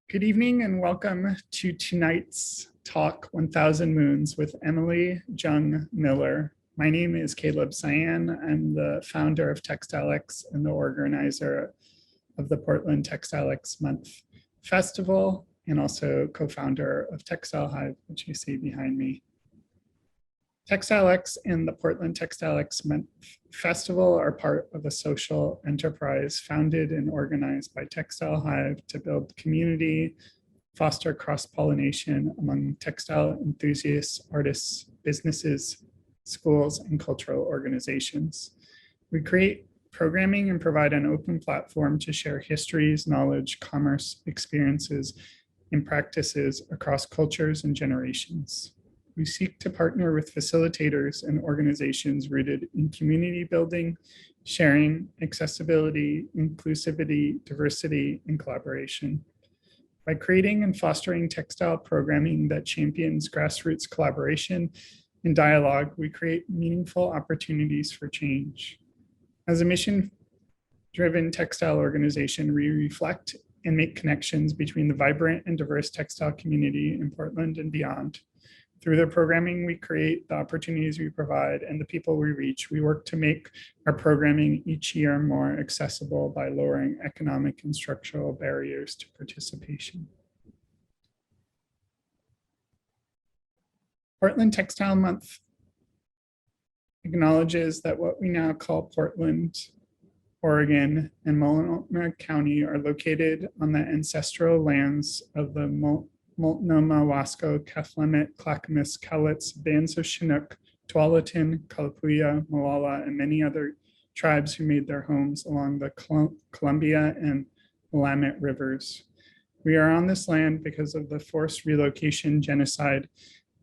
Good evening and welcome to tonight's talk, 1000 Moons with Emily Jung Miller. My name is Caleb Cyan. I'm the founder of TextileX and the organizer of the Portland Textile Month Festival, and also co-founder of Textile Hive, which you see behind me. TextileX and the Portland Textile Month Festival are part of a social enterprise founded and organized by Textile Hive to build community, foster cross-pollination among textile enthusiasts, artists, businesses, schools, and cultural organizations. We create programming and provide an open platform to share histories, knowledge, commerce, experiences, and practices across cultures and generations. We seek to partner with facilitators and organizations rooted in community building, sharing, accessibility, inclusivity, diversity, and collaboration. By creating and fostering textile programming that champions grassroots collaboration and dialogue, we create meaningful opportunities for change. As a mission-driven textile organization, we reflect and make connections between the vibrant and diverse textile community in Portland and beyond. Through the programming we create, the opportunities we provide, and the people we reach, we work to make our programming each year more accessible by lowering economic and structural barriers to participation. Portland Textile Month acknowledges that what we now call Portland, Oregon, and Multnomah County are located on the ancestral lands of the Multnomah, Wasco, Cathlamet, Clackamas, Cowlitz, bands of Chinook, Tualatin, Kalapuya, Molalla, and many other tribes who made their homes along the Columbia and Willamette rivers. We are on this land because of the forced relocation, genocide,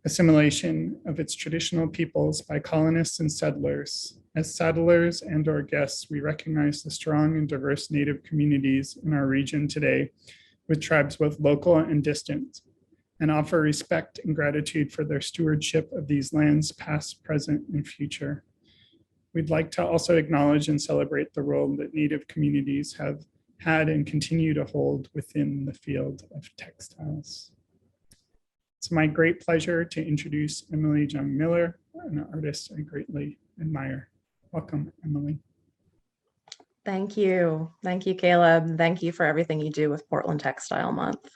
assimilation of its traditional peoples by colonists and settlers. As settlers and/or guests, we recognize the strong and diverse Native communities in our region today, with tribes both local and distant, and offer respect and gratitude for their stewardship of these lands, past, present, and future. We'd like to also acknowledge and celebrate the role that Native communities have had and continue to hold within the field of textiles. It's my great pleasure to introduce Emily Jung Miller, an artist I greatly admire. Welcome, Emily. Thank you. Thank you, Caleb. Thank you for everything you do with Portland Textile Month.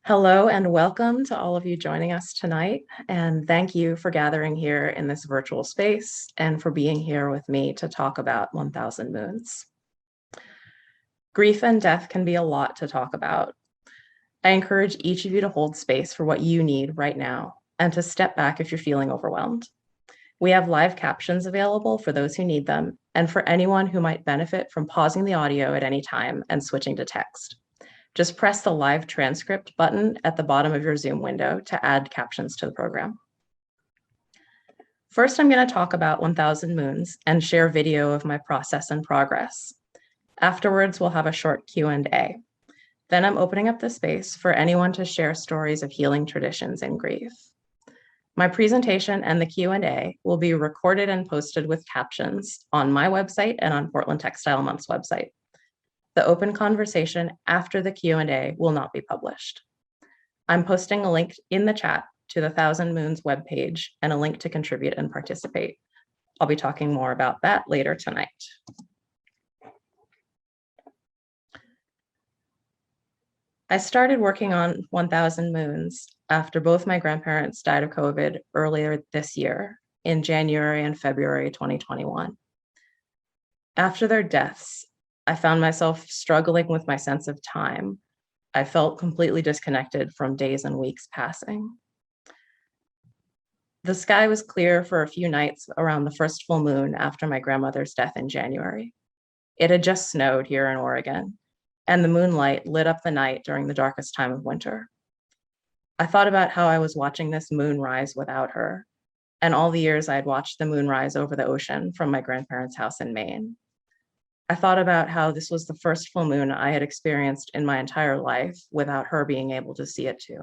Hello and welcome to all of you joining us tonight. And thank you for gathering here in this virtual space and for being here with me to talk about 1000 Moons. Grief and death can be a lot to talk about. I encourage each of you to hold space for what you need right now and to step back if you're feeling overwhelmed. We have live captions available for those who need them and for anyone who might benefit from pausing the audio at any time and switching to text. Just press the live transcript button at the bottom of your Zoom window to add captions to the program. First, I'm going to talk about 1000 Moons and share video of my process and progress. Afterwards, we'll have a short Q&A. Then I'm opening up the space for anyone to share stories of healing traditions in grief. My presentation and the Q&A will be recorded and posted with captions on my website and on Portland Textile Month's website. The open conversation after the Q&A will not be published. I'm posting a link in the chat to the 1000 Moons webpage and a link to contribute and participate. I'll be talking more about that later tonight. I started working on 1000 Moons after both my grandparents died of COVID earlier this year in January and February 2021. After their deaths, I found myself struggling with my sense of time. I felt completely disconnected from days and weeks passing. The sky was clear for a few nights around the first full moon after my grandmother's death in January. It had just snowed here in Oregon, and the moonlight lit up the night during the darkest time of winter. I thought about how I was watching this moon rise without her, and all the years I had watched the moon rise over the ocean from my grandparents' house in Maine. I thought about how this was the first full moon I had experienced in my entire life without her being able to see it too.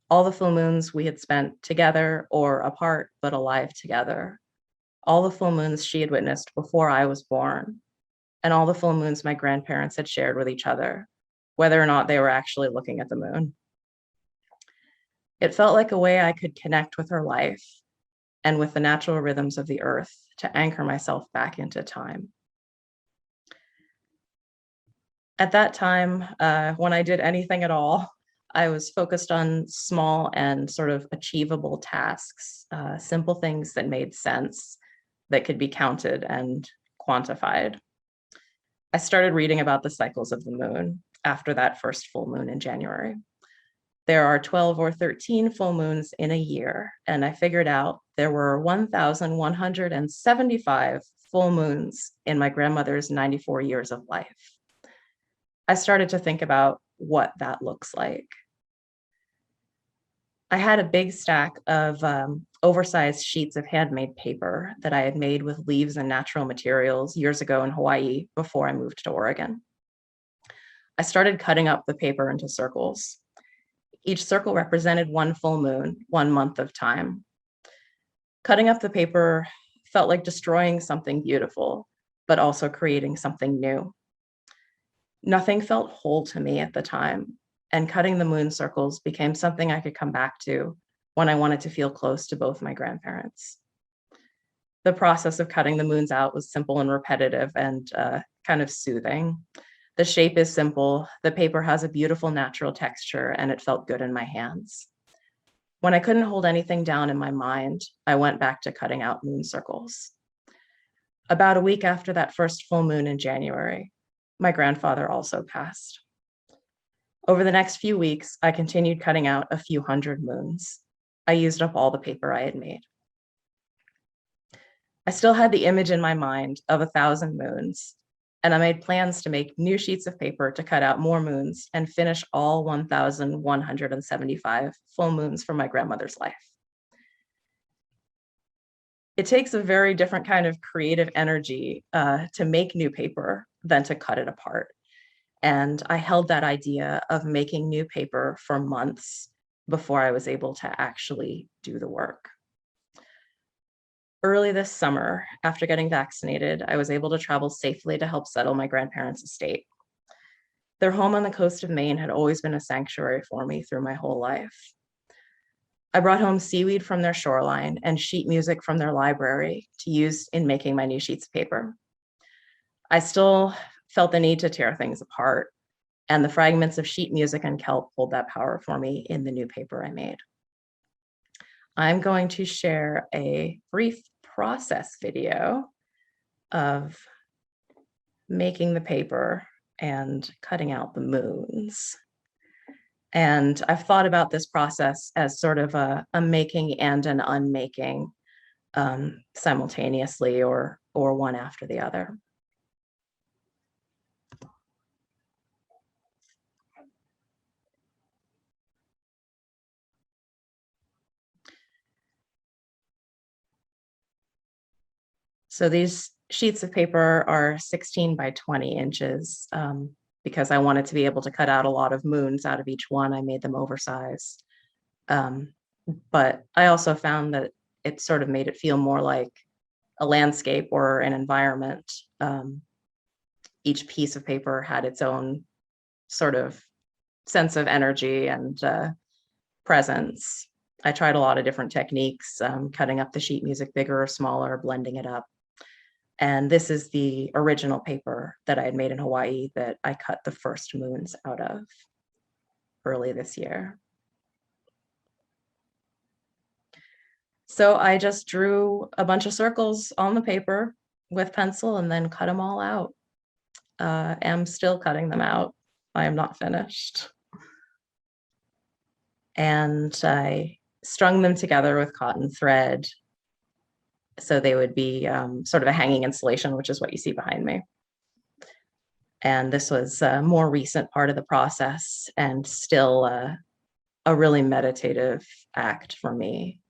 All the full moons we had spent together or apart but alive together. All the full moons she had witnessed before I was born. And all the full moons my grandparents had shared with each other, whether or not they were actually looking at the moon. It felt like a way I could connect with her life and with the natural rhythms of the earth to anchor myself back into time. At that time, when I did anything at all, I was focused on small and sort of achievable tasks, simple things that made sense, that could be counted and quantified. I started reading about the cycles of the moon after that first full moon in January. There are 12 or 13 full moons in a year, and I figured out there were 1,175 full moons in my grandmother's 94 years of life. I started to think about what that looks like. I had a big stack of oversized sheets of handmade paper that I had made with leaves and natural materials years ago in Hawaii before I moved to Oregon. I started cutting up the paper into circles. Each circle represented one full moon, 1 month of time. Cutting up the paper felt like destroying something beautiful, but also creating something new. Nothing felt whole to me at the time, and cutting the moon circles became something I could come back to when I wanted to feel close to both my grandparents. The process of cutting the moons out was simple and repetitive and kind of soothing. The shape is simple, the paper has a beautiful natural texture, and it felt good in my hands. When I couldn't hold anything down in my mind, I went back to cutting out moon circles. About a week after that first full moon in January, my grandfather also passed. Over the next few weeks, I continued cutting out a few hundred moons. I used up all the paper I had made. I still had the image in my mind of 1,000 moons, and I made plans to make new sheets of paper to cut out more moons and finish all 1,175 full moons from my grandmother's life. It takes a very different kind of creative energy to make new paper than to cut it apart. And I held that idea of making new paper for months before I was able to actually do the work. Early this summer, after getting vaccinated, I was able to travel safely to help settle my grandparents' estate. Their home on the coast of Maine had always been a sanctuary for me through my whole life. I brought home seaweed from their shoreline and sheet music from their library to use in making my new sheets of paper. I still felt the need to tear things apart, and the fragments of sheet music and kelp hold that power for me in the new paper I made. I'm going to share a brief process video of making the paper and cutting out the moons. And I've thought about this process as sort of a making and an unmaking simultaneously or one after the other. So these sheets of paper are 16 by 20 inches because I wanted to be able to cut out a lot of moons out of each one. I made them oversized. But I also found that it sort of made it feel more like a landscape or an environment. Each piece of paper had its own sort of sense of energy and presence. I tried a lot of different techniques, cutting up the sheet music bigger or smaller, blending it up. And this is the original paper that I had made in Hawaii that I cut the first moons out of early this year. So I just drew a bunch of circles on the paper with pencil and then cut them all out. I'm still cutting them out. I am not finished. And I strung them together with cotton thread so they would be sort of a hanging installation, which is what you see behind me. And this was a more recent part of the process and still a really meditative act for me.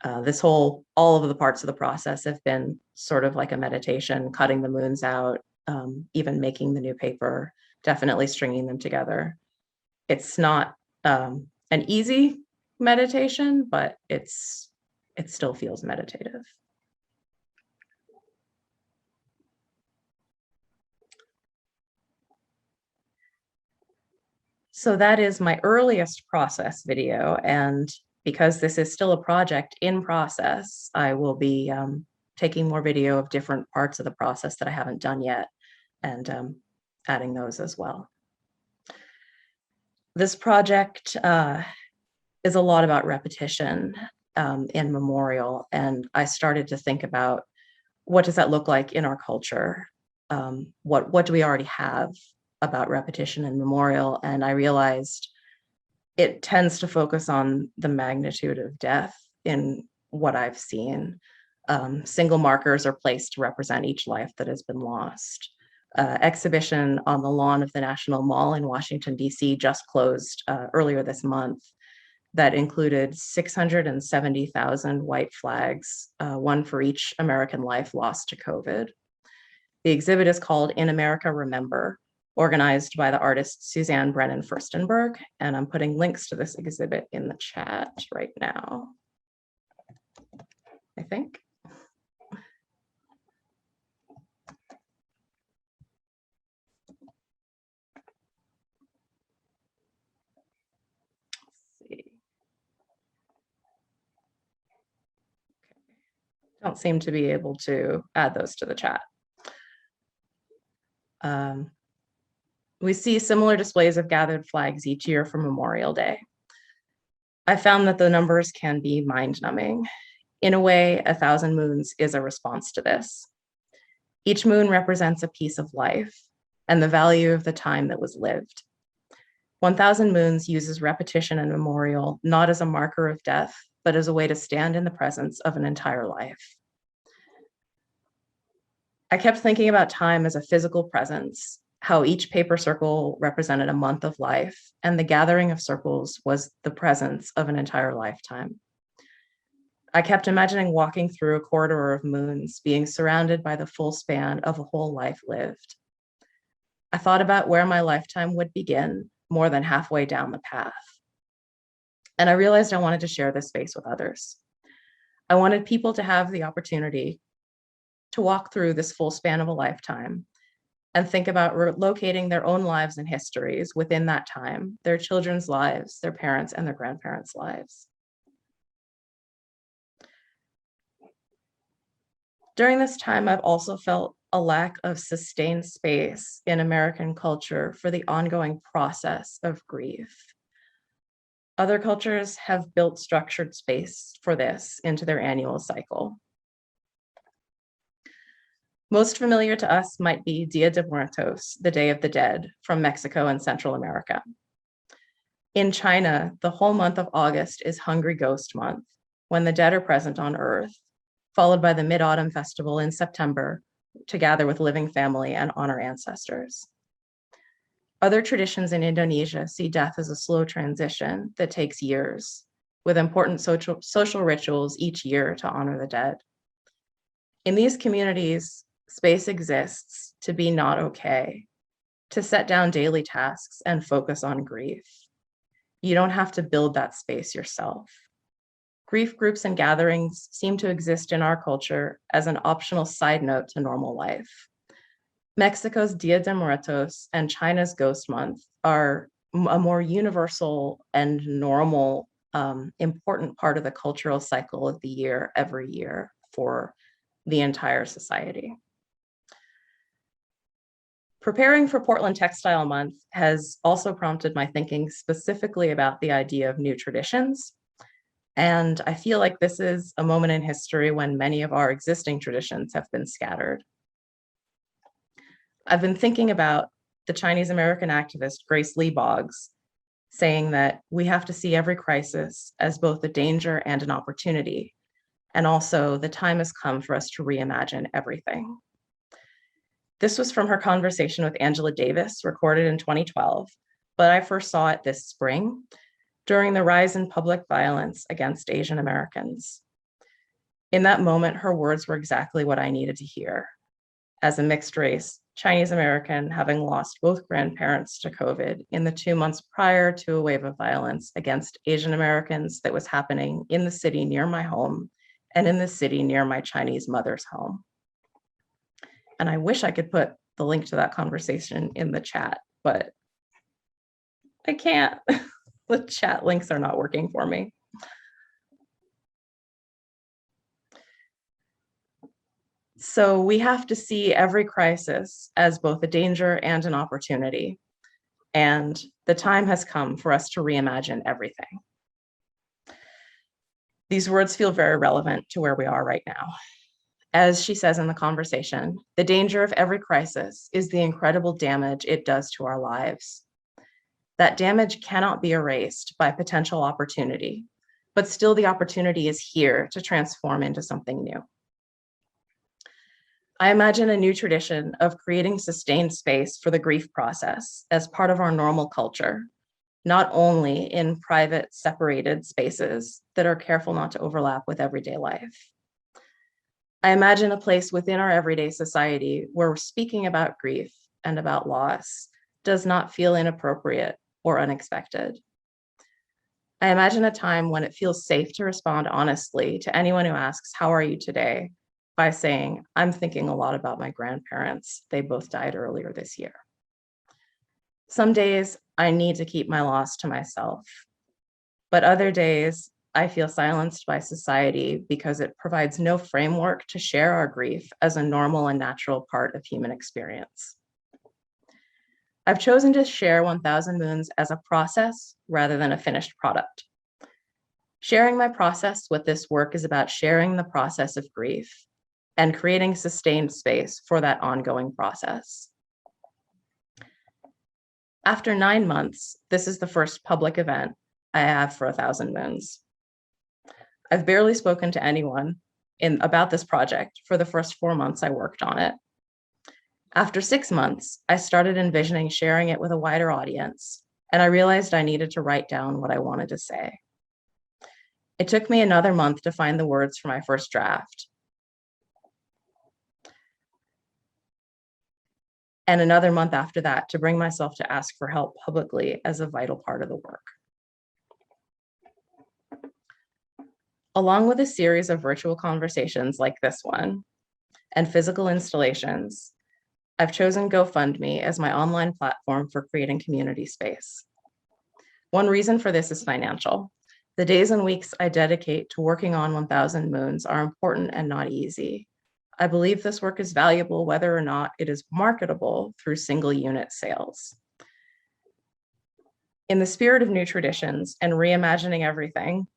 All of the parts of the process have been sort of like a meditation, cutting the moons out, even making the new paper, definitely stringing them together. It's not an easy meditation, but it still feels meditative. So that is my earliest process video. And because this is still a project in process, I will be taking more video of different parts of the process that I haven't done yet and adding those as well. This project is a lot about repetition in memorial. And I started to think about, what does that look like in our culture? What do we already have about repetition and memorial? And I realized it tends to focus on the magnitude of death in what I've seen. Single markers are placed to represent each life that has been lost. Exhibition on the lawn of the National Mall in Washington, D.C. just closed earlier this month that included 670,000 white flags, one for each American life lost to COVID. The exhibit is called In America Remember, organized by the artist Suzanne Brennan Furstenberg, and I'm putting links to this exhibit in the chat right now, I think. Don't seem to be able to add those to the chat. We see similar displays of gathered flags each year for Memorial Day. I found that the numbers can be mind-numbing. In a way, 1,000 moons is a response to this. Each moon represents a piece of life and the value of the time that was lived. 1,000 moons uses repetition and memorial not as a marker of death, but as a way to stand in the presence of an entire life. I kept thinking about time as a physical presence, how each paper circle represented a month of life, and the gathering of circles was the presence of an entire lifetime. I kept imagining walking through a corridor of moons, being surrounded by the full span of a whole life lived. I thought about where my lifetime would begin, more than halfway down the path. And I realized I wanted to share this space with others. I wanted people to have the opportunity to walk through this full span of a lifetime and think about locating their own lives and histories within that time, their children's lives, their parents' and their grandparents' lives. During this time, I've also felt a lack of sustained space in American culture for the ongoing process of grief. Other cultures have built structured space for this into their annual cycle. Most familiar to us might be Dia de Muertos, the Day of the Dead, from Mexico and Central America. In China, the whole month of August is Hungry Ghost Month, when the dead are present on Earth, followed by the Mid-Autumn Festival in September to gather with living family and honor ancestors. Other traditions in Indonesia see death as a slow transition that takes years, with important social rituals each year to honor the dead. In these communities, space exists to be not okay, to set down daily tasks and focus on grief. You don't have to build that space yourself. Grief groups and gatherings seem to exist in our culture as an optional side note to normal life. Mexico's Dia de Muertos and China's Ghost Month are a more universal and normal, important part of the cultural cycle of the year every year for the entire society. Preparing for Portland Textile Month has also prompted my thinking specifically about the idea of new traditions. And I feel like this is a moment in history when many of our existing traditions have been scattered. I've been thinking about the Chinese American activist Grace Lee Boggs saying that we have to see every crisis as both a danger and an opportunity. And also the time has come for us to reimagine everything. This was from her conversation with Angela Davis, recorded in 2012, but I first saw it this spring during the rise in public violence against Asian Americans. In that moment, her words were exactly what I needed to hear. As a mixed race, Chinese American, having lost both grandparents to COVID in the 2 months prior to a wave of violence against Asian Americans that was happening in the city near my home and in the city near my Chinese mother's home. And I wish I could put the link to that conversation in the chat, but I can't. The chat links are not working for me. So we have to see every crisis as both a danger and an opportunity. And the time has come for us to reimagine everything. These words feel very relevant to where we are right now. As she says in the conversation, the danger of every crisis is the incredible damage it does to our lives. That damage cannot be erased by potential opportunity, but still the opportunity is here to transform into something new. I imagine a new tradition of creating sustained space for the grief process as part of our normal culture, not only in private, separated spaces that are careful not to overlap with everyday life. I imagine a place within our everyday society where speaking about grief and about loss does not feel inappropriate or unexpected. I imagine a time when it feels safe to respond honestly to anyone who asks, "How are you today?" by saying, "I'm thinking a lot about my grandparents. They both died earlier this year." Some days I need to keep my loss to myself, but other days I feel silenced by society because it provides no framework to share our grief as a normal and natural part of human experience. I've chosen to share 1000 Moons as a process rather than a finished product. Sharing my process with this work is about sharing the process of grief and creating sustained space for that ongoing process. After 9 months, this is the first public event I have for 1000 Moons. I've barely spoken to anyone about this project for the first 4 months I worked on it. After 6 months, I started envisioning sharing it with a wider audience, and I realized I needed to write down what I wanted to say. It took me another month to find the words for my first draft, and another month after that to bring myself to ask for help publicly as a vital part of the work. Along with a series of virtual conversations like this one and physical installations, I've chosen GoFundMe as my online platform for creating community space. One reason for this is financial. The days and weeks I dedicate to working on 1000 Moons are important and not easy. I believe this work is valuable whether or not it is marketable through single unit sales. In the spirit of new traditions and reimagining everything,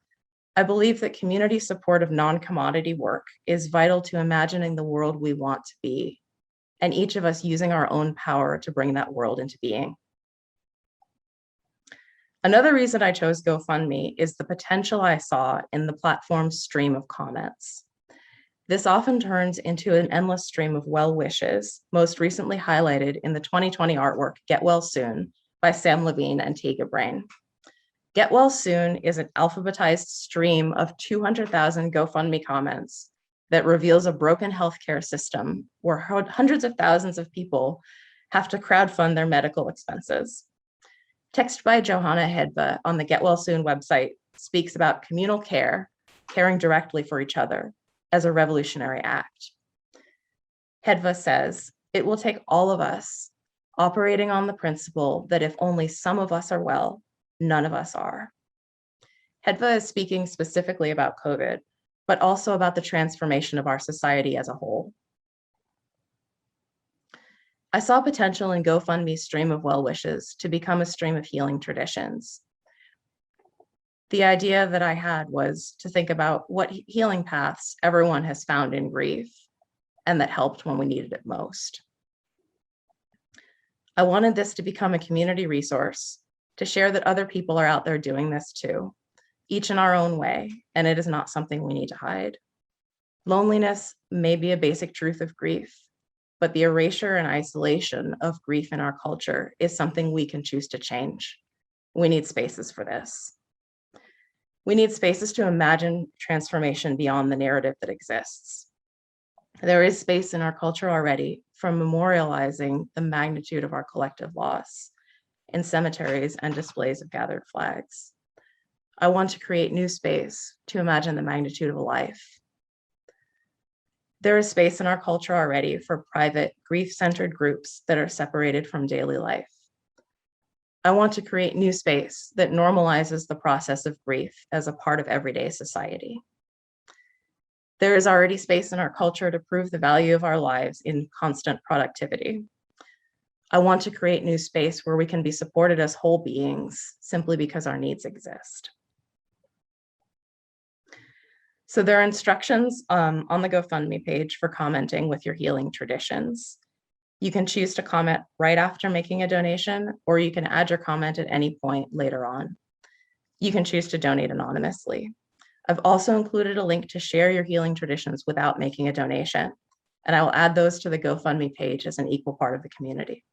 I believe that community support of non-commodity work is vital to imagining the world we want to be, and each of us using our own power to bring that world into being. Another reason I chose GoFundMe is the potential I saw in the platform's stream of comments. This often turns into an endless stream of well wishes, most recently highlighted in the 2020 artwork Get Well Soon by Sam Levine and Tega Brain. Get Well Soon is an alphabetized stream of 200,000 GoFundMe comments that reveals a broken healthcare system where hundreds of thousands of people have to crowdfund their medical expenses. Text by Johanna Hedva on the Get Well Soon website speaks about communal care, caring directly for each other, as a revolutionary act. Hedva says, "It will take all of us operating on the principle that if only some of us are well, none of us are." Hedva is speaking specifically about COVID, but also about the transformation of our society as a whole. I saw potential in GoFundMe's stream of well wishes to become a stream of healing traditions. The idea that I had was to think about what healing paths everyone has found in grief and that helped when we needed it most. I wanted this to become a community resource to share that other people are out there doing this too, each in our own way, and it is not something we need to hide. Loneliness may be a basic truth of grief, but the erasure and isolation of grief in our culture is something we can choose to change. We need spaces for this. We need spaces to imagine transformation beyond the narrative that exists. There is space in our culture already for memorializing the magnitude of our collective loss in cemeteries and displays of gathered flags. I want to create new space to imagine the magnitude of a life. There is space in our culture already for private, grief-centered groups that are separated from daily life. I want to create new space that normalizes the process of grief as a part of everyday society. There is already space in our culture to prove the value of our lives in constant productivity. I want to create new space where we can be supported as whole beings simply because our needs exist. So there are instructions on the GoFundMe page for commenting with your healing traditions. You can choose to comment right after making a donation, or you can add your comment at any point later on. You can choose to donate anonymously. I've also included a link to share your healing traditions without making a donation, and I will add those to the GoFundMe page as an equal part of the community.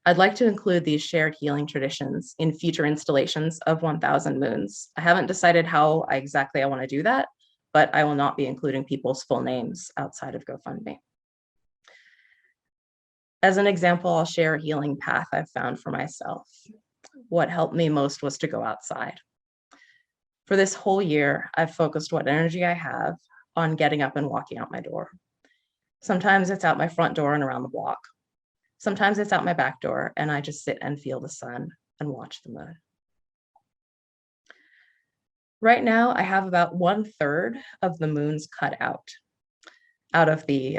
I'd like to include these shared healing traditions in future installations of 1000 Moons. I haven't decided how exactly I want to do that, but I will not be including people's full names outside of GoFundMe. As an example, I'll share a healing path I've found for myself. What helped me most was to go outside. For this whole year, I've focused what energy I have on getting up and walking out my door. Sometimes it's out my front door and around the block. Sometimes it's out my back door and I just sit and feel the sun and watch the moon. Right now, I have about 1/3 of the moons cut out of the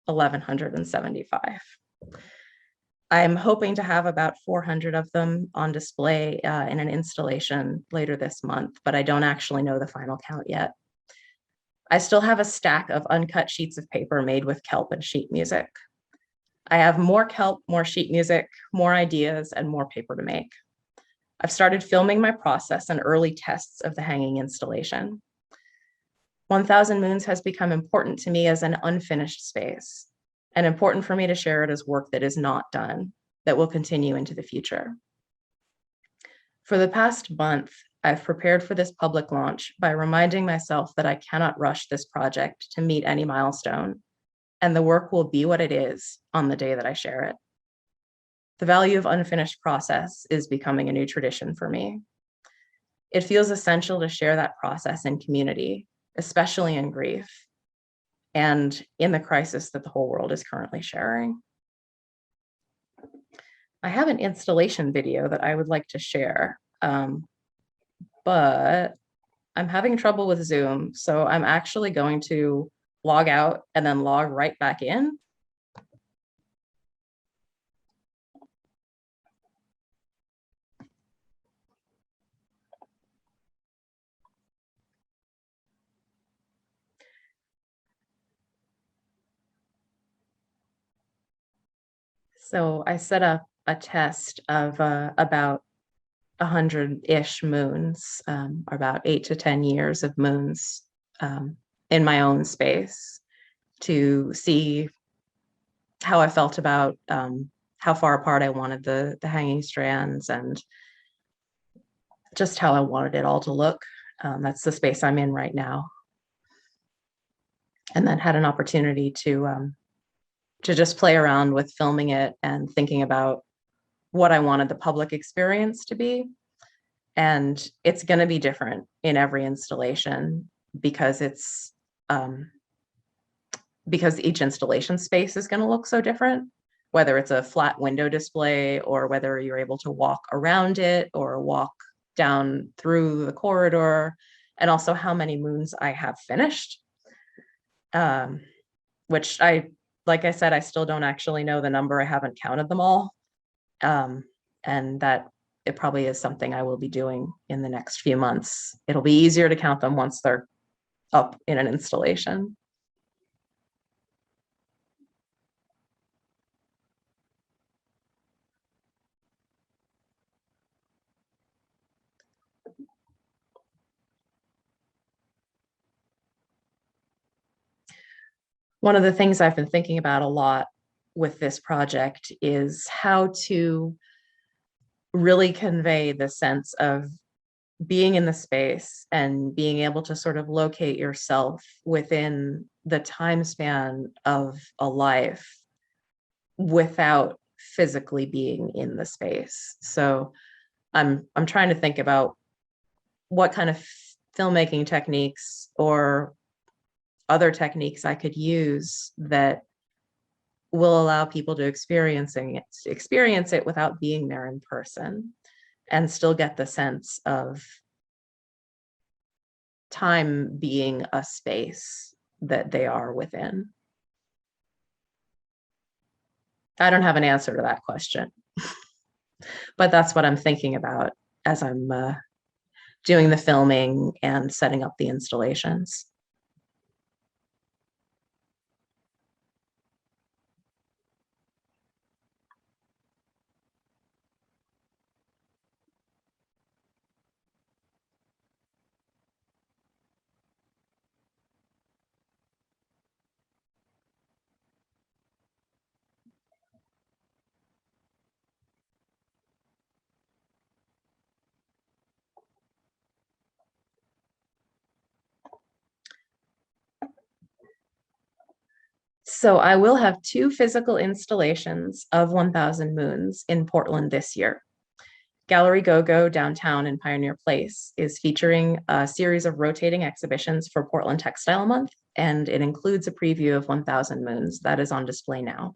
1175. I'm hoping to have about 400 of them on display in an installation later this month, but I don't actually know the final count yet. I still have a stack of uncut sheets of paper made with kelp and sheet music. I have more kelp, more sheet music, more ideas, and more paper to make. I've started filming my process and early tests of the hanging installation. 1000 Moons has become important to me as an unfinished space, and important for me to share it as work that is not done, that will continue into the future. For the past month, I've prepared for this public launch by reminding myself that I cannot rush this project to meet any milestone, and the work will be what it is on the day that I share it. The value of unfinished process is becoming a new tradition for me. It feels essential to share that process in community, especially in grief and in the crisis that the whole world is currently sharing. I have an installation video that I would like to share, but I'm having trouble with Zoom, so I'm actually going to log out and then log right back in. So I set up a test of about 100-ish moons, or about 8 to 10 years of moons in my own space to see how I felt about how far apart I wanted the hanging strands and just how I wanted it all to look. That's the space I'm in right now. And then had an opportunity to just play around with filming it and thinking about what I wanted the public experience to be. And it's going to be different in every installation because because each installation space is going to look so different, whether it's a flat window display or whether you're able to walk around it or walk down through the corridor, and also how many moons I have finished, which like I said, I still don't actually know the number. I haven't counted them all. And that it probably is something I will be doing in the next few months. It'll be easier to count them once they're up in an installation. One of the things I've been thinking about a lot with this project is how to really convey the sense of being in the space and being able to sort of locate yourself within the time span of a life without physically being in the space. So I'm trying to think about what kind of filmmaking techniques or other techniques I could use that will allow people to experience it without being there in person and still get the sense of time being a space that they are within. I don't have an answer to that question, but that's what I'm thinking about as I'm doing the filming and setting up the installations. So I will have 2 physical installations of 1000 Moons in Portland this year. Gallery Go-Go downtown in Pioneer Place is featuring a series of rotating exhibitions for Portland Textile Month, and it includes a preview of 1000 Moons that is on display now.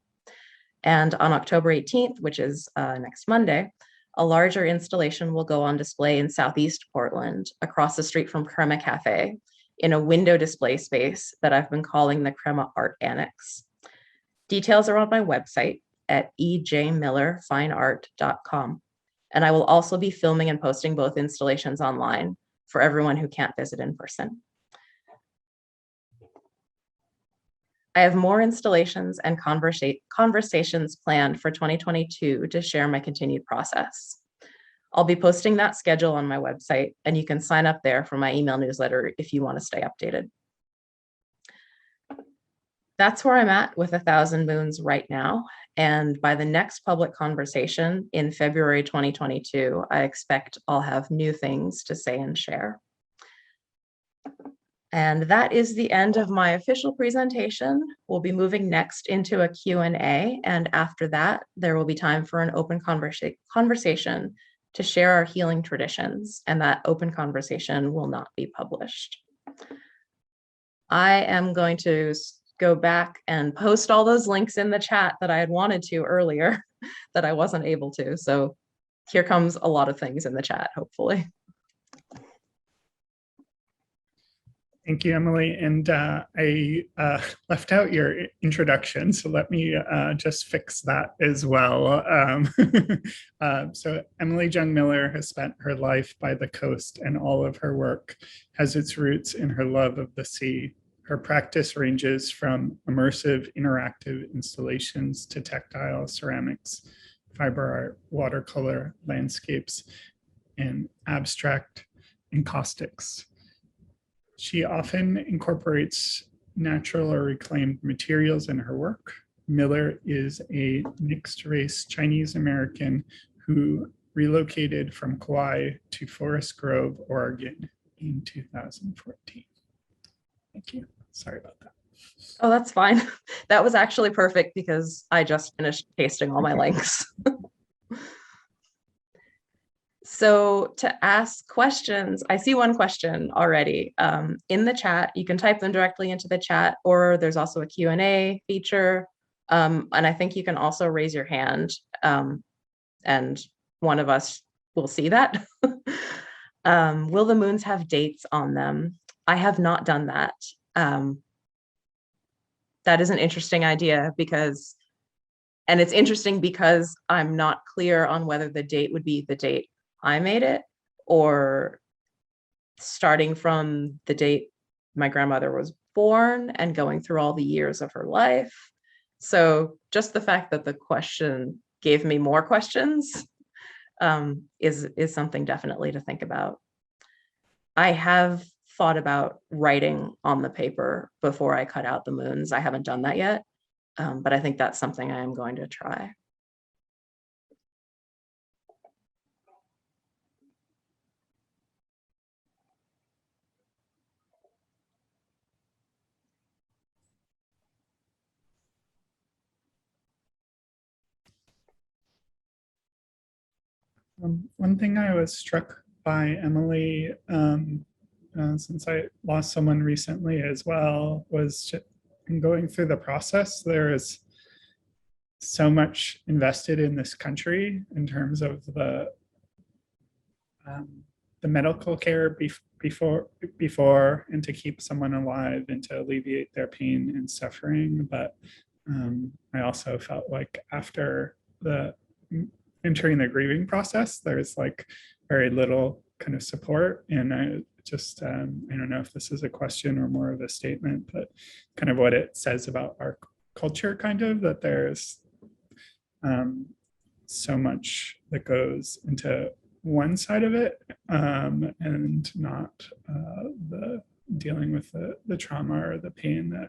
And on October 18th, which is next Monday, a larger installation will go on display in Southeast Portland, across the street from Crema Cafe, in a window display space that I've been calling the Crema Art Annex. Details are on my website at ejmillerfineart.com. And I will also be filming and posting both installations online for everyone who can't visit in person. I have more installations and conversations planned for 2022 to share my continued process. I'll be posting that schedule on my website, and you can sign up there for my email newsletter if you want to stay updated. That's where I'm at with 1000 Moons right now. And by the next public conversation in February 2022, I expect I'll have new things to say and share. And that is the end of my official presentation. We'll be moving next into a Q&A, and after that, there will be time for an open conversation to share our healing traditions, and that open conversation will not be published. I am going to go back and post all those links in the chat that I had wanted to earlier that I wasn't able to. So here comes a lot of things in the chat, hopefully. Thank you, Emily. And I left out your introduction, so let me just fix that as well. So Emily Jung Miller has spent her life by the coast, and all of her work has its roots in her love of the sea. Her practice ranges from immersive interactive installations to tactile ceramics, fiber art, watercolor, landscapes, and abstract encaustics. She often incorporates natural or reclaimed materials in her work. Miller is a mixed-race Chinese American who relocated from Kauai to Forest Grove, Oregon in 2014. Thank you. Sorry about that. Oh, that's fine. That was actually perfect because I just finished pasting all my links. So to ask questions, I see one question already in the chat. You can type them directly into the chat, or there's also a Q&A feature. And I think you can also raise your hand, and one of us will see that. Will the moons have dates on them? I have not done that. That is an interesting idea and it's interesting because I'm not clear on whether the date would be the date I made it, or starting from the date my grandmother was born and going through all the years of her life. So just the fact that the question gave me more questions is something definitely to think about. I have thought about writing on the paper before I cut out the moons. I haven't done that yet, but I think that's something I am going to try. One thing I was struck by, Emily, since I lost someone recently as well, was in going through the process, there is so much invested in this country in terms of the medical care before and to keep someone alive and to alleviate their pain and suffering. But I also felt like after entering the grieving process, there's like very little kind of support. And I don't know if this is a question or more of a statement, but kind of what it says about our culture, kind of, that there's so much that goes into one side of it, and not the dealing with the trauma or the pain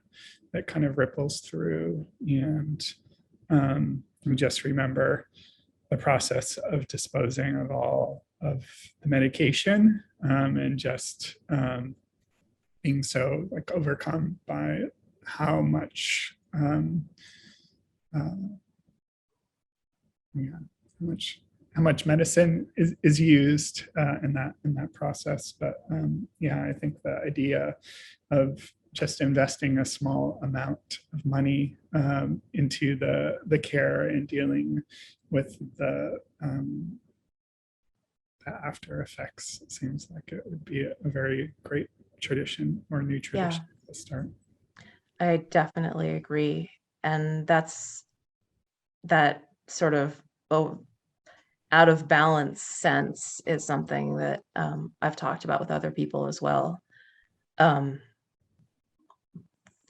that kind of ripples through. And we just remember the process of disposing of all of the medication, and just being so like overcome by how much how much medicine is used in that process. But yeah, I think the idea of just investing a small amount of money into the care and dealing with the after effects seems like it would be a very great tradition or new tradition to start. I definitely agree. And that's that sort of out of balance sense is something that I've talked about with other people as well.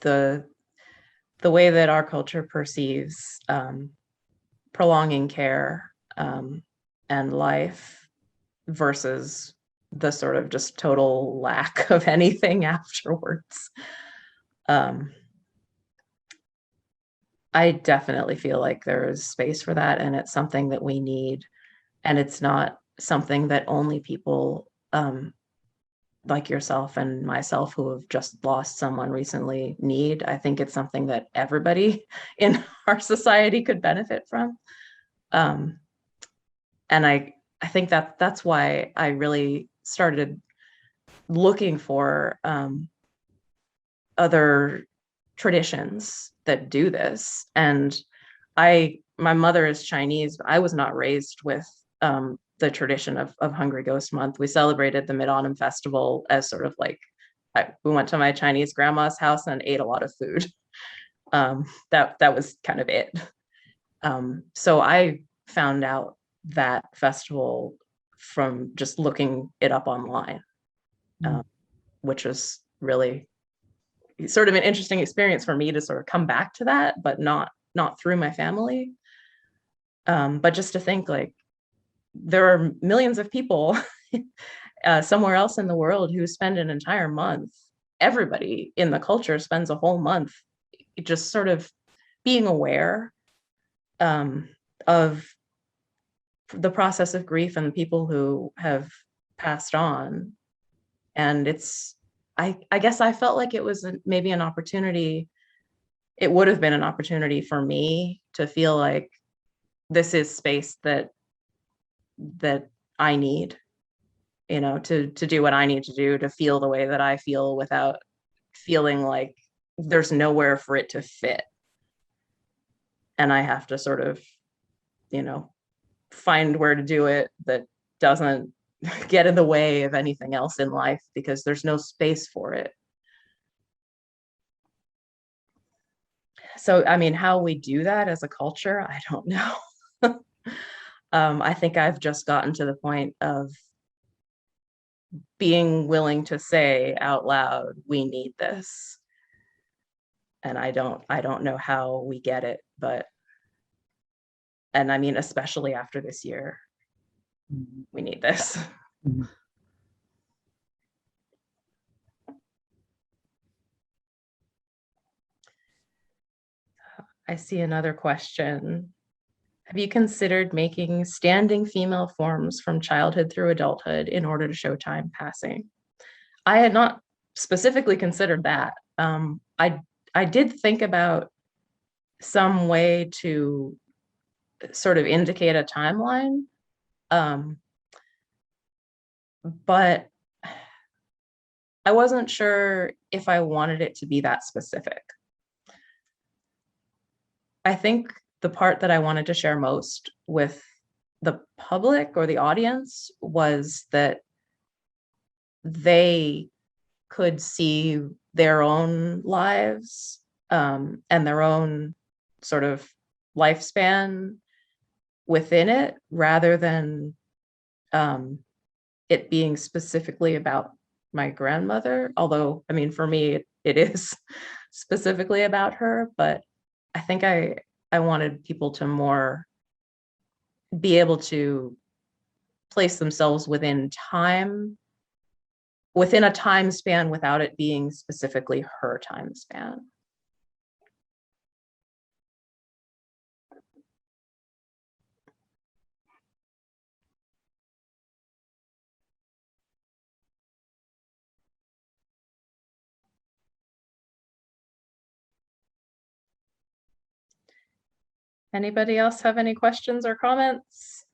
The way that our culture perceives prolonging care and life versus the sort of just total lack of anything afterwards. I definitely feel like there is space for that, and it's something that we need. And it's not something that only people like yourself and myself who have just lost someone recently need. I think it's something that everybody in our society could benefit from. And I think that's why I really started looking for other traditions that do this. And my mother is Chinese. I was not raised with the tradition of Hungry Ghost Month. We celebrated the Mid-Autumn Festival as sort of like, we went to my Chinese grandma's house and ate a lot of food. That was kind of it. So I found out that festival from just looking it up online, which was really sort of an interesting experience for me to sort of come back to that, but not through my family. But just to think, like, there are millions of people somewhere else in the world who spend an entire month. Everybody in the culture spends a whole month just sort of being aware of the process of grief and the people who have passed on. And I guess I felt like it was maybe an opportunity. It would have been an opportunity for me to feel like this is space that I need, to do what I need to do to feel the way that I feel without feeling like there's nowhere for it to fit. And I have to sort of, find where to do it that doesn't get in the way of anything else in life, because there's no space for it. So, I mean, how we do that as a culture, I don't know. I think I've just gotten to the point of being willing to say out loud, we need this. And I don't know how we get it, and I mean, especially after this year, we need this. Mm-hmm. I see another question. Have you considered making standing female forms from childhood through adulthood in order to show time passing? I had not specifically considered that. I did think about some way to sort of indicate a timeline, but I wasn't sure if I wanted it to be that specific. I think the part that I wanted to share most with the public or the audience was that they could see their own lives and their own sort of lifespan within it, rather than it being specifically about my grandmother. Although, I mean, for me, it is specifically about her, but I think I wanted people to more be able to place themselves within a time span without it being specifically her time span. Anybody else have any questions or comments?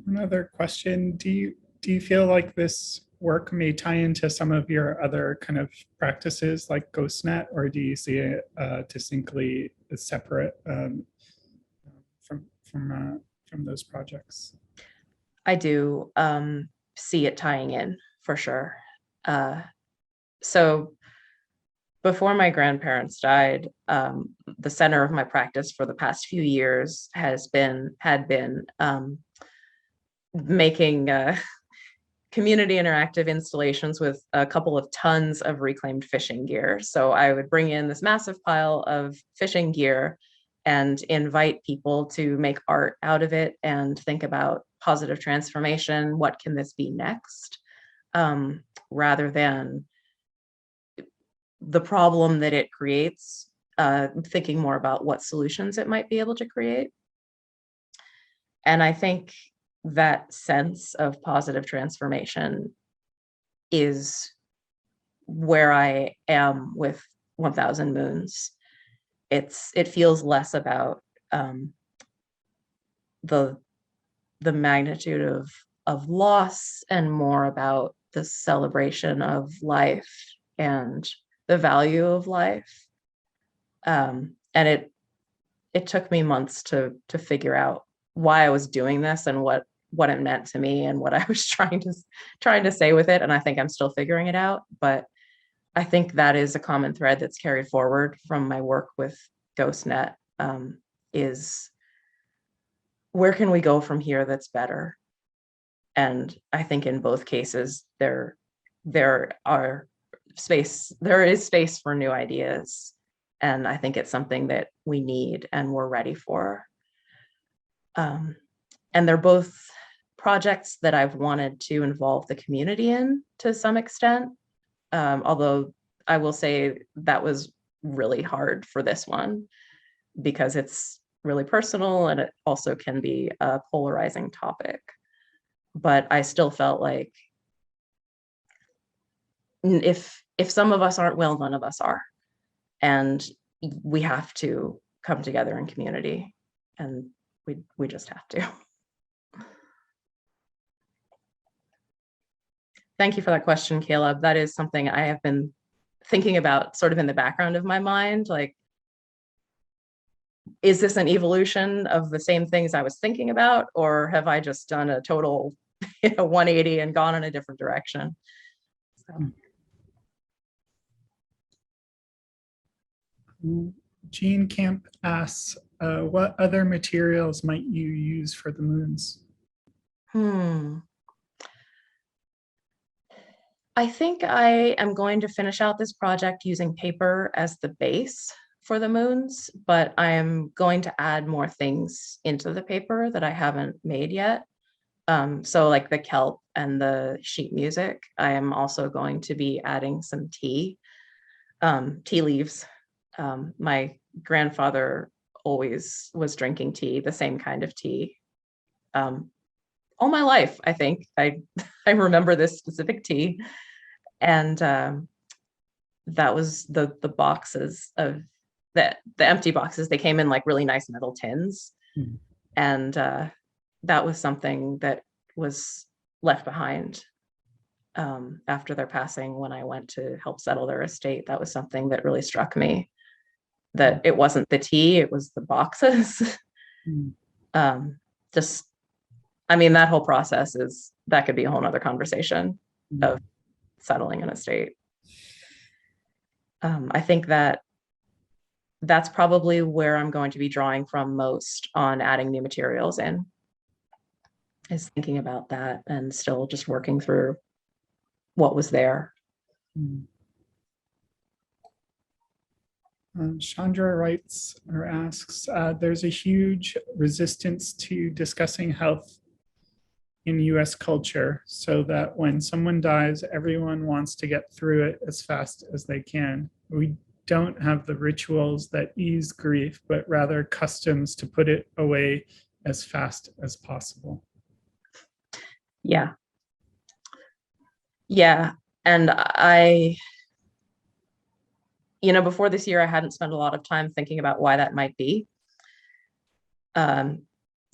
Another question, do you feel like this work may tie into some of your other kind of practices like GhostNet, or do you see it distinctly as separate from those projects? I do see it tying in for sure. So before my grandparents died, the center of my practice for the past few years had been making community interactive installations with a couple of tons of reclaimed fishing gear. So I would bring in this massive pile of fishing gear and invite people to make art out of it and think about positive transformation. What can this be next? Rather than the problem that it creates, thinking more about what solutions it might be able to create. And I think that sense of positive transformation is where I am with 1000 Moons. It feels less about the magnitude of loss and more about the celebration of life and the value of life. And it took me months to figure out why I was doing this and what it meant to me and what I was trying to say with it. And I think I'm still figuring it out, but I think that is a common thread that's carried forward from my work with GhostNet, is where can we go from here that's better? And I think in both cases, there is space for new ideas. And I think it's something that we need and we're ready for. And they're both projects that I've wanted to involve the community in to some extent. Although I will say that was really hard for this one because it's really personal and it also can be a polarizing topic. But I still felt like if some of us aren't well, none of us are. And we have to come together in community, and we just have to. Thank you for that question, Caleb. That is something I have been thinking about sort of in the background of my mind. Like, is this an evolution of the same things I was thinking about, or have I just done a total 180 and gone in a different direction? So. Jean Camp asks, what other materials might you use for the moons? I think I am going to finish out this project using paper as the base for the moons, but I am going to add more things into the paper that I haven't made yet. So like the kelp and the sheet music, I am also going to be adding some tea leaves. My grandfather always was drinking tea, the same kind of tea. All my life, I think. I remember this specific tea. And that was the boxes of the empty boxes. They came in like really nice metal tins. Mm-hmm. And that was something that was left behind after their passing, when I went to help settle their estate, that was something that really struck me, that it wasn't the tea, it was the boxes. Mm. Just, I mean, that whole process that could be a whole nother conversation of settling an estate. I think that's probably where I'm going to be drawing from most on adding new materials in, is thinking about that and still just working through what was there. Mm. Chandra writes or asks, there's a huge resistance to discussing health in US culture, so that when someone dies, everyone wants to get through it as fast as they can. We don't have the rituals that ease grief, but rather customs to put it away as fast as possible. Yeah. Yeah. And before this year, I hadn't spent a lot of time thinking about why that might be.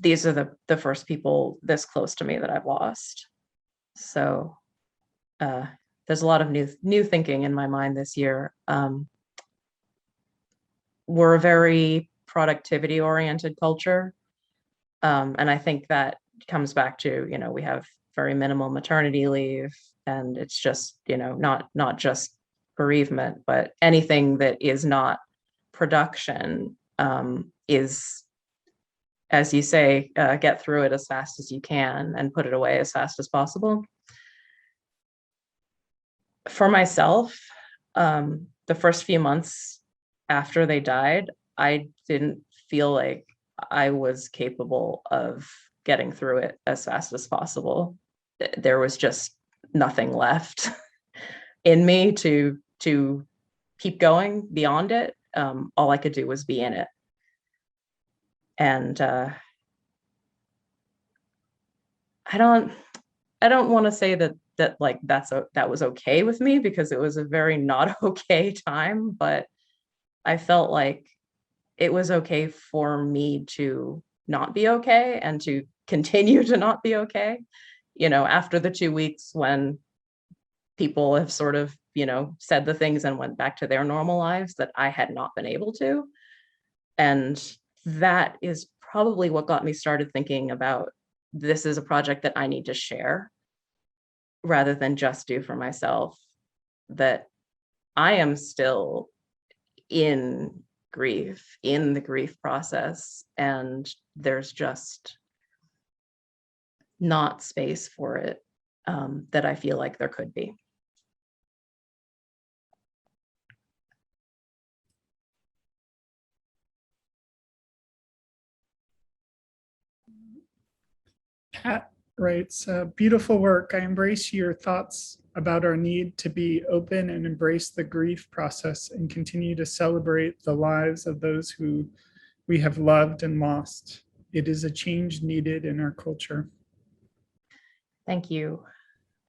These are the first people this close to me that I've lost. So there's a lot of new thinking in my mind this year. We're a very productivity oriented culture. And I think that comes back to, we have very minimal maternity leave, and it's just, not just bereavement, but anything that is not production is, as you say, get through it as fast as you can and put it away as fast as possible. For myself, the first few months after they died, I didn't feel like I was capable of getting through it as fast as possible. There was just nothing left in me to keep going beyond it. All I could do was be in it. And I don't want to say that like that was okay with me, because it was a very not okay time, but I felt like it was okay for me to not be okay and to continue to not be okay. After the 2 weeks when people have sort of, said the things and went back to their normal lives, that I had not been able to. And that is probably what got me started thinking about, this is a project that I need to share rather than just do for myself, that I am still in grief, in the grief process, and there's just not space for it that I feel like there could be. Pat writes, beautiful work. I embrace your thoughts about our need to be open and embrace the grief process and continue to celebrate the lives of those who we have loved and lost. It is a change needed in our culture. Thank you.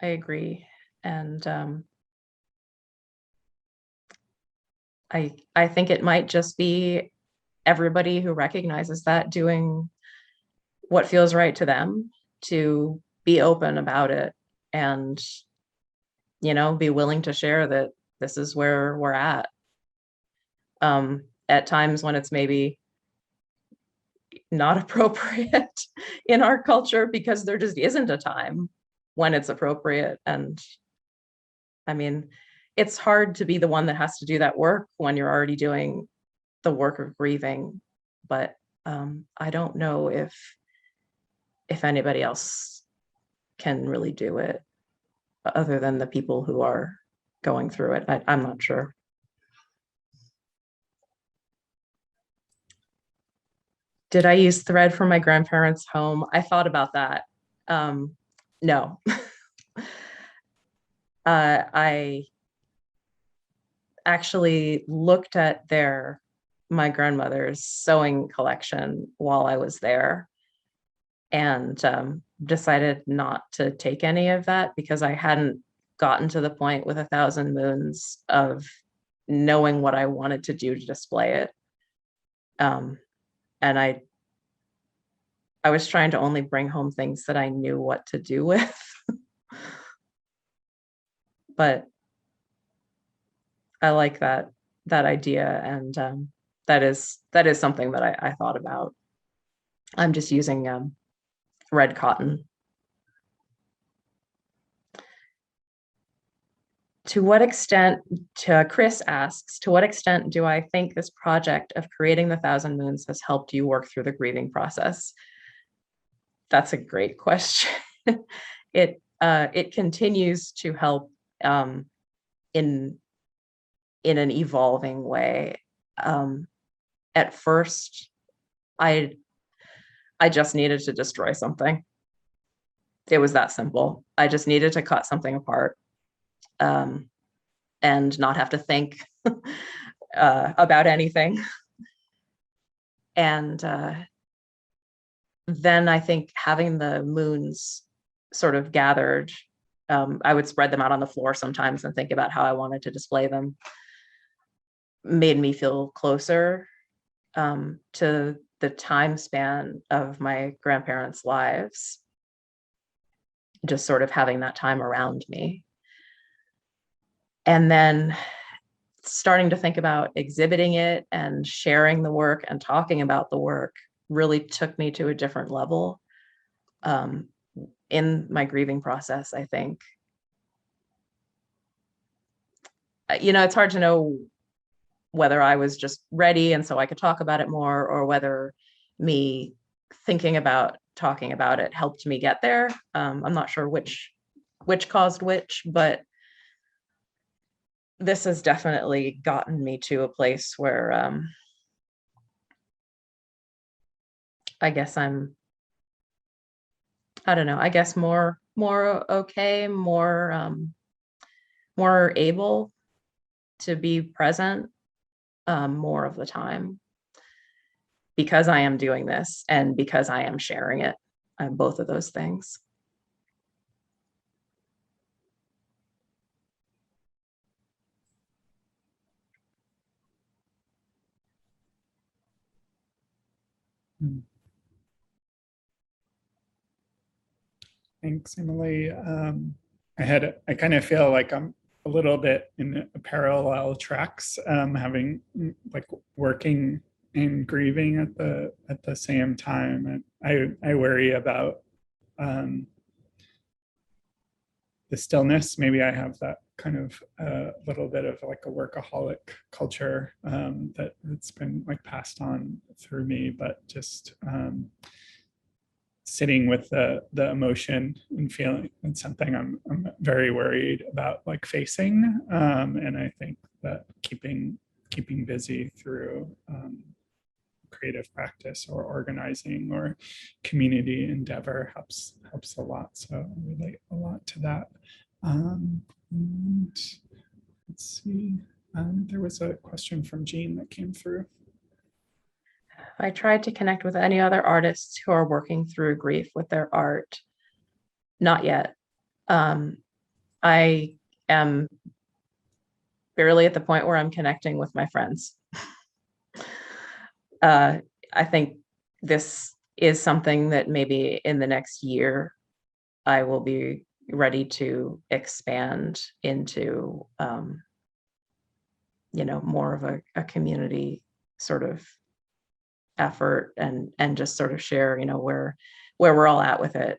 I agree. And I think it might just be everybody who recognizes that doing what feels right to them, to be open about it and, be willing to share that this is where we're at. At times when it's maybe not appropriate in our culture, because there just isn't a time when it's appropriate. And I mean, it's hard to be the one that has to do that work when you're already doing the work of grieving. But I don't know if anybody else can really do it other than the people who are going through it. I'm not sure. Did I use thread from my grandparents' home? I thought about that. No. I actually looked at my grandmother's sewing collection while I was there, and decided not to take any of that, because I hadn't gotten to the point with 1,000 Moons of knowing what I wanted to do to display it. And I was trying to only bring home things that I knew what to do with. But I like that idea, and that is something that I thought about. I'm just using red cotton. To what extent, Chris asks, to what extent do I think this project of creating the 1,000 Moons has helped you work through the grieving process? That's a great question. It continues to help in an evolving way. At first, I just needed to destroy something. It was that simple. I just needed to cut something apart, and not have to think about anything. And then I think having the moons sort of gathered, I would spread them out on the floor sometimes and think about how I wanted to display them, made me feel closer to the time span of my grandparents' lives, just sort of having that time around me. And then starting to think about exhibiting it and sharing the work and talking about the work really took me to a different level in my grieving process, I think. It's hard to know whether I was just ready and so I could talk about it more, or whether me thinking about talking about it helped me get there. I'm not sure which caused which, but this has definitely gotten me to a place where I guess I don't know, I guess more okay, more able to be present more of the time, because I am doing this and because I am sharing it, both of those things. Thanks, Emily. I kind of feel like I'm a little bit in parallel tracks, having like working and grieving at the same time. And I worry about the stillness. Maybe I have that kind of little bit of like a workaholic culture that's been like passed on through me, but just sitting with the emotion and feeling, it's something I'm very worried about like facing. And I think that keeping busy through creative practice or organizing or community endeavor helps a lot. So I relate a lot to that. And let's see, there was a question from Jean that came through. I tried to connect with any other artists who are working through grief with their art. Not yet. I am barely at the point where I'm connecting with my friends. I think this is something that maybe in the next year I will be ready to expand into, more of a community sort of effort, and just sort of share, where we're all at with it.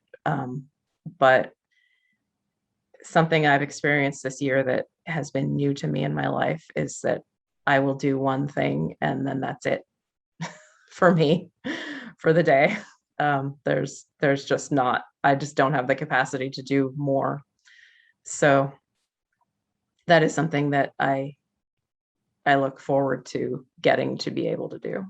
But something I've experienced this year that has been new to me in my life is that I will do one thing and then that's it for me for the day. There's just not, I just don't have the capacity to do more. So that is something that I look forward to getting to be able to do.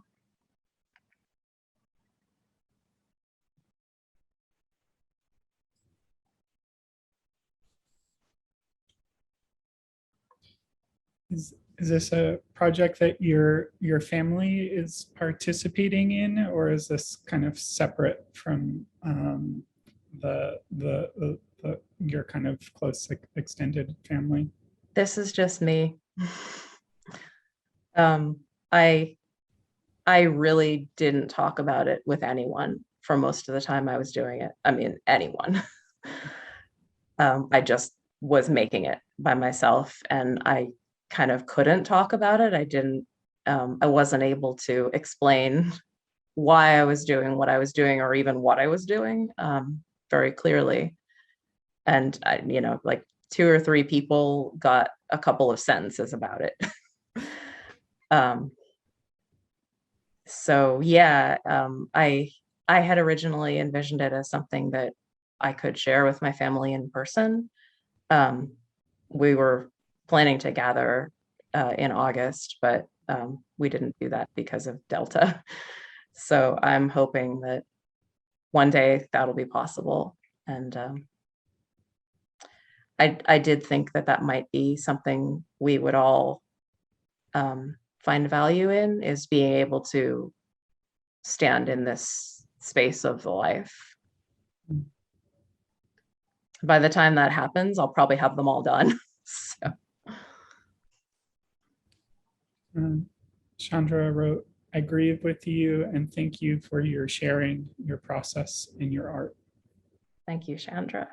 Is this a project that your family is participating in, or is this kind of separate from your kind of close extended family? This is just me. I really didn't talk about it with anyone for most of the time I was doing it. I mean, anyone. I just was making it by myself, and I kind of couldn't talk about it. I wasn't able to explain why I was doing what I was doing, or even what I was doing, very clearly. And I, like 2 or 3 people got a couple of sentences about it. So yeah, I had originally envisioned it as something that I could share with my family in person. We were planning to gather in August, but we didn't do that because of Delta. So I'm hoping that one day that'll be possible. And I did think that that might be something we would all find value in, is being able to stand in this space of the life. By the time that happens, I'll probably have them all done. So. Chandra wrote, I grieve with you and thank you for your sharing your process and your art. Thank you, Chandra.